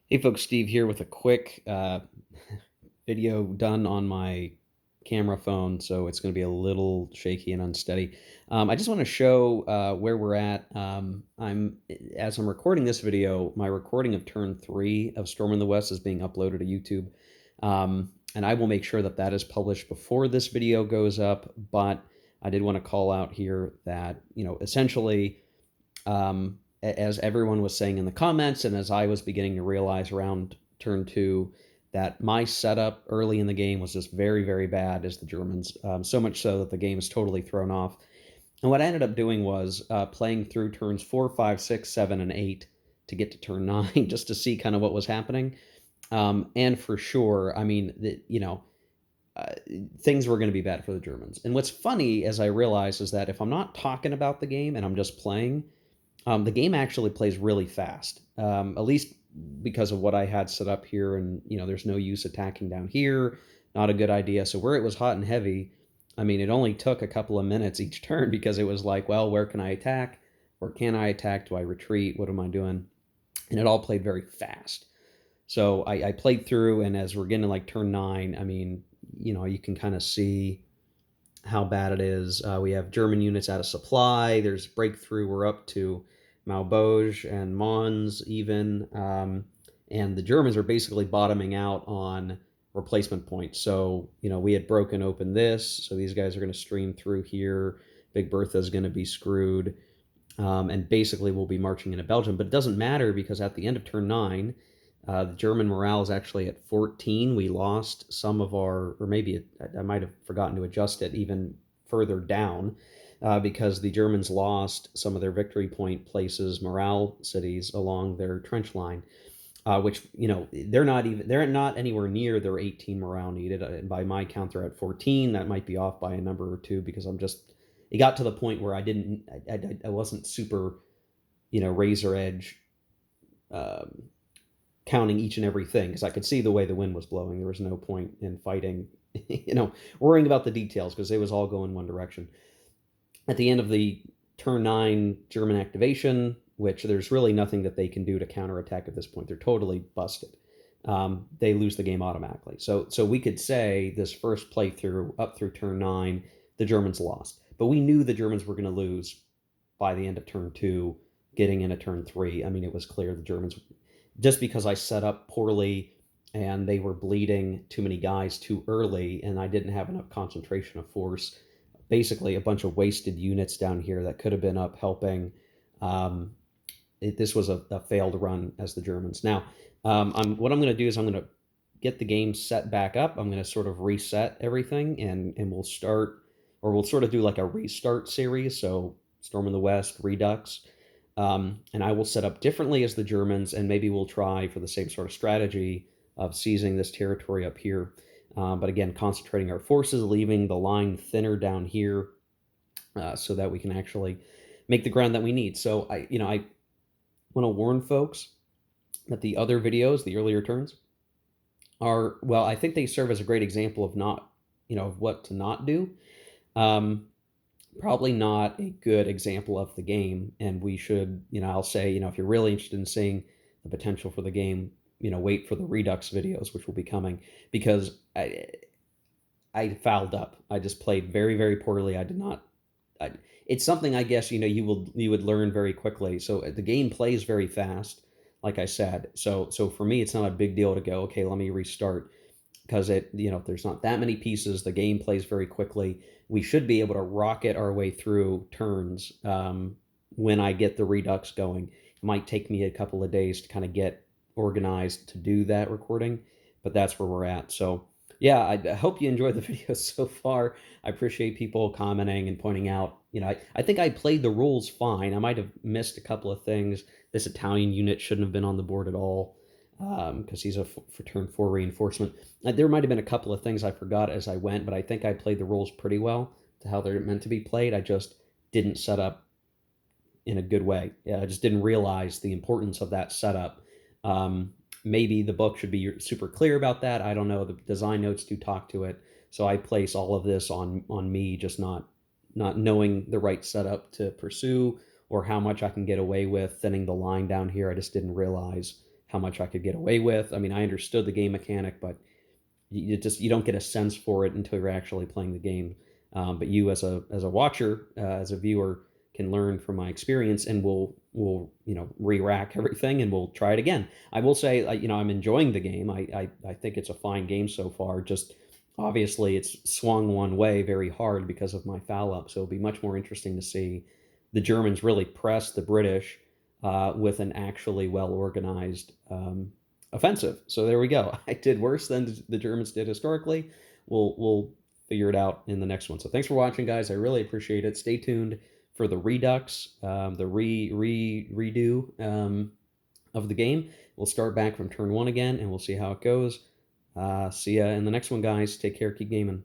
Hey folks, Steve here with a quick video done on my camera phone, so it's going to be a little shaky and unsteady. I just want to show where we're at. As I'm recording this video, my recording of turn 3 of Storm in the West is being uploaded to YouTube, and I will make sure that that is published before this video goes up. But I did want to call out here that essentially as everyone was saying in the comments, and as I was beginning to realize around turn 2, that my setup early in the game was just very, very bad as the Germans, so much so that the game is totally thrown off. And what I ended up doing was playing through turns 4, 5, 6, 7, and 8 to get to turn 9 just to see kind of what was happening. And for sure, I mean, uh, things were going to be bad for the Germans. And what's funny, as I realize, is that if I'm not talking about the game and I'm just playing, the game actually plays really fast, at least because of what I had set up here. And, there's no use attacking down here. Not a good idea. So where it was hot and heavy, I mean, it only took a couple of minutes each turn because it was like, well, where can I attack? Where can I attack? Do I retreat? What am I doing? And it all played very fast. So I played through, and as we're getting to like turn 9, I mean, you can kind of see how bad it is. We have German units out of supply. There's breakthrough. We're up to Maubeuge and Mons even. And the Germans are basically bottoming out on replacement points. So, we had broken open this. So these guys are going to stream through here. Big Bertha is going to be screwed. And basically we'll be marching into Belgium. But it doesn't matter because at the end of turn 9, the German morale is actually at 14. We lost some of our, or maybe I might have forgotten to adjust it even further down because the Germans lost some of their victory point places, morale cities along their trench line, which, they're not anywhere near their 18 morale needed. By my count, they're at 14. That might be off by a number or two because it got to the point where I wasn't super, razor edge. Um, Counting each and everything because I could see the way the wind was blowing. There was no point in fighting, worrying about the details because it was all going one direction. At the end of the turn 9 German activation, which there's really nothing that they can do to counterattack at this point. They're totally busted. They lose the game automatically. So we could say this first playthrough up through turn 9, the Germans lost. But we knew the Germans were going to lose by the end of turn 2, getting into turn 3. I mean, it was clear the Germans, just because I set up poorly and they were bleeding too many guys too early and I didn't have enough concentration of force. Basically, a bunch of wasted units down here that could have been up helping. This was a failed run as the Germans. Now, what I'm going to do is I'm going to get the game set back up. I'm going to sort of reset everything and we'll start, or we'll sort of do like a restart series. So Storm in the West, Redux. And I will set up differently as the Germans, and maybe we'll try for the same sort of strategy of seizing this territory up here. But again, concentrating our forces, leaving the line thinner down here so that we can actually make the ground that we need. So I want to warn folks that the other videos, the earlier turns, are, well, I think they serve as a great example of not, of what to not do. Probably not a good example of the game. And we should, I'll say, if you're really interested in seeing the potential for the game, wait for the Redux videos, which will be coming because I fouled up. I just played very, very poorly. I did not. It's something I guess you would learn very quickly. So the game plays very fast, like I said. So for me, it's not a big deal to go, okay, let me restart because there's not that many pieces. The game plays very quickly. We should be able to rocket our way through turns when I get the Redux going. It might take me a couple of days to kind of get organized to do that recording, but that's where we're at. So yeah, I hope you enjoyed the video so far. I appreciate people commenting and pointing out. I think I played the rules fine. I might have missed a couple of things. This Italian unit shouldn't have been on the board at all because he's for turn 4 reinforcement. There might have been a couple of things I forgot as I went, but I think I played the rules pretty well to how they're meant to be played. I just didn't set up in a good way. Yeah, I just didn't realize the importance of that setup. Maybe the book should be super clear about that. I don't know. The design notes do talk to it. So I place all of this on me, just not knowing the right setup to pursue or how much I can get away with thinning the line down here. I just didn't realize how much I could get away with. I mean, I understood the game mechanic, but you don't get a sense for it until you're actually playing the game. But you as a watcher, as a viewer, can learn from my experience, and we'll re-rack everything, and we'll try it again. I will say, I'm enjoying the game. I think it's a fine game so far. Just obviously, it's swung one way very hard because of my foul up. So it'll be much more interesting to see the Germans really press the British with an actually well organized offensive. So there we go. I did worse than the Germans did historically. We'll figure it out in the next one. So thanks for watching, guys. I really appreciate it. Stay tuned for the redux, the redo of the game. We'll start back from turn one again, and we'll see how it goes. See ya in the next one, guys. Take care. Keep gaming.